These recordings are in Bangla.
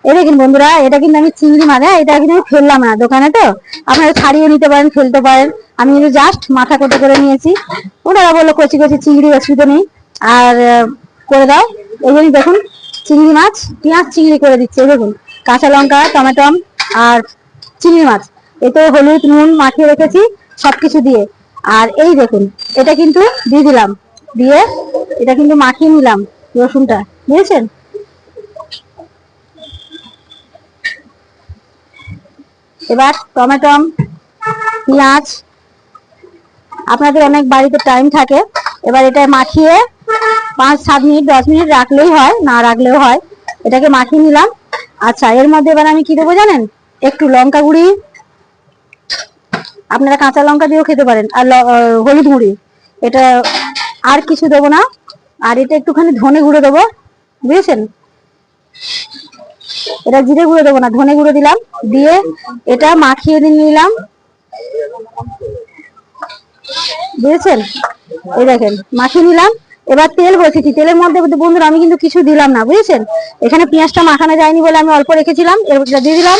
এই দেখুন বন্ধুরা, এটা কিন্তু আমি চিংড়ি মাছ, এটা কিন্তু আমি ফেললাম না দোকানে, তো আপনারা ছাড়িয়ে নিতে পারেন, ফেলতে পারেন। আমি কিন্তু জাস্ট মাথা কোটে করে নিয়েছি। ওনারা বললো কচি কচি চিংড়ি, অসুবিধা নেই, আর করে দাও। এই জন্য দেখুন চিংড়ি মাছ, পেঁয়াজ চিংড়ি করে দিচ্ছে। দেখুন কাঁচা লঙ্কা, টমেটো আর চিংড়ি মাছ, এতে হলুদ নুন মাখিয়ে রেখেছি সবকিছু দিয়ে। আর এই দেখুন এটা কিন্তু দিয়ে দিলাম, দিয়ে এটা কিন্তু মাখিয়ে নিলাম রসুনটা, বুঝেছেন? এবার টমেটো, পেঁয়াজ, আপনাদের অনেক বাড়িতে টাইম থাকে, এবার এটা মাখিয়ে 5-7 মিনিট 10 মিনিট রাখলেই হয়, না রাখলেও হয়। এটাকে মাখিয়ে নিলাম। আচ্ছা, এর মধ্যে এবার আমি কি দেবো জানেন? একটু লঙ্কা গুঁড়ি, আপনারা কাঁচা লঙ্কা দিয়েও খেতে পারেন, আর হলুদ গুঁড়ি, এটা আর কিছু দেবো না। আর এটা একটুখানি ধনে গুঁড়ো দেবো, বুঝেছেন? এটা জিরে গুঁড়ো দেবো না, ধনে গুঁড়ো দিলাম, দিয়ে এটা মাখিয়ে নিলাম, বুঝেছেন? এই দেখেন মাখিয়ে নিলাম। এবার তেল বসেছি, তেলের মধ্যে বন্ধুরা আমি কিন্তু কিছু দিলাম না, বুঝেছেন? এখানে পেঁয়াজটা মাখানো যায়নি বলে আমি অল্প রেখেছিলাম, এর দিয়ে দিলাম।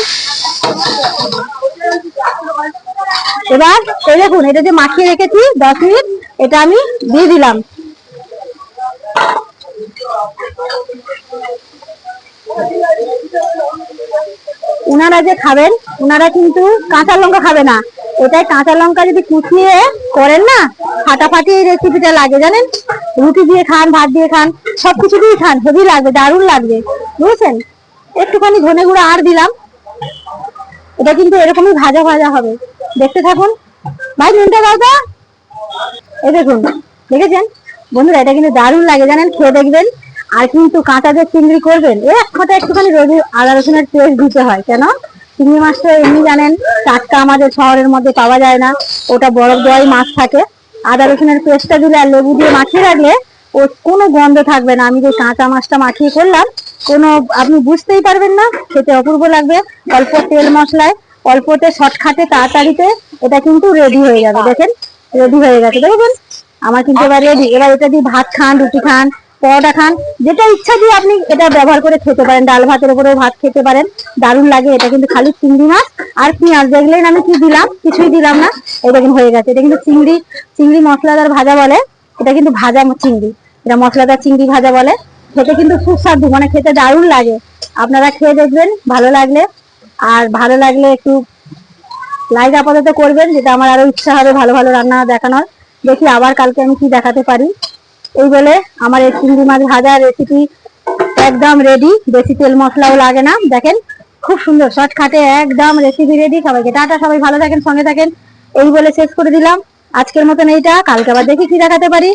এবার এই দেখুন এটা যে মাখিয়ে রেখেছি 10 মিনিট, এটা আমি দিয়ে দিলাম। উনারা যে খাবেন, উনারা কিন্তু কাঁচা লঙ্কা খাবে না। এটাই কাঁচা লঙ্কা যদি কুচিয়ে করেন না, ফাটাফাটি এই রেসিপিটা লাগে, জানেন? রুটি দিয়ে খান, ভাত দিয়ে খান, সবকিছু দিয়ে খান, হেভি লাগবে, দারুণ লাগবে, বুঝেছেন? একটুখানি ধনে গুঁড়ো আর দিলাম। এটা কিন্তু এরকমই ভাজা ভাজা হবে, দেখতে থাকুন। ভাই নুনটা দাও তো। এই দেখুন, দেখেছেন বন্ধুরা, এটা কিন্তু দারুণ লাগে, জানেন? খেয়ে দেখবেন। আর কিন্তু কাঁচা যে চিংড়ি করবেন, এক ফোঁটা একটুখানি আদা রসুনের পেস্ট দিতে হয়, কেন? চিংড়ি মাছটা এমনি জানেন টাটকা আমাদের শহরের মধ্যে পাওয়া যায় না, ওটা বরফ দেওয়াই মাছ থাকে। আদা রসুনের পেস্টটা দিলে আর লেবু দিয়ে মাখিয়ে রাখলে ও কোনো গন্ধ থাকবে না। আমি যে কাঁচা মাছটা মাখিয়ে করলাম, কোনো আপনি বুঝতেই পারবেন না, খেতে অপূর্ব লাগবে। অল্প তেল মশলায়, অল্পতে শর্টকাটে তাড়াতাড়িতে এটা কিন্তু রেডি হয়ে যাবে। দেখেন রেডি হয়ে গেছে, দেখবেন আমার কিন্তু এবার রেডি। এবার এটা দিয়ে ভাত খান, রুটি খান, পরোটা খান, যেটা ইচ্ছা দিয়ে আপনি এটা ব্যবহার করে খেতে পারেন। ডাল ভাতের উপরে ভাত খেতে পারেন, দারুণ লাগে। এটা কিন্তু খালি চিংড়ি মাছ আর পেঁয়াজ, দেখলেন আমি কি দিলাম? কিছুই দিলাম না। এটা কিন্তু হয়ে গেছে। এটা কিন্তু চিংড়ি মশলাদার ভাজা বলে, এটা কিন্তু ভাজা চিংড়ি, এটা মশলাদার চিংড়ি ভাজা বলে। খেতে কিন্তু সুস্বাদু, মানে খেতে দারুণ লাগে। আপনারা খেয়ে দেখবেন, ভালো লাগলে। আর ভালো লাগলে একটু লাইক আপাতত করবেন, যেটা আমার আরো ইচ্ছা হবে ভালো ভালো রান্না দেখানোর। দেখি আবার কালকে আমি কি দেখাতে পারি। এই বলে আমার এই চিংড়ি মাছ ভাজা রেসিপি একদম রেডি, বেশি তেল মশলাও লাগে না। দেখেন খুব সুন্দর শর্টকাটে একদম রেসিপি রেডি। সবাইকে টাটা, সবাই ভালো থাকেন, সঙ্গে থাকেন। এই বলে শেষ করে দিলাম আজকের মতন এইটা। কালকে আবার দেখি কি দেখাতে পারি।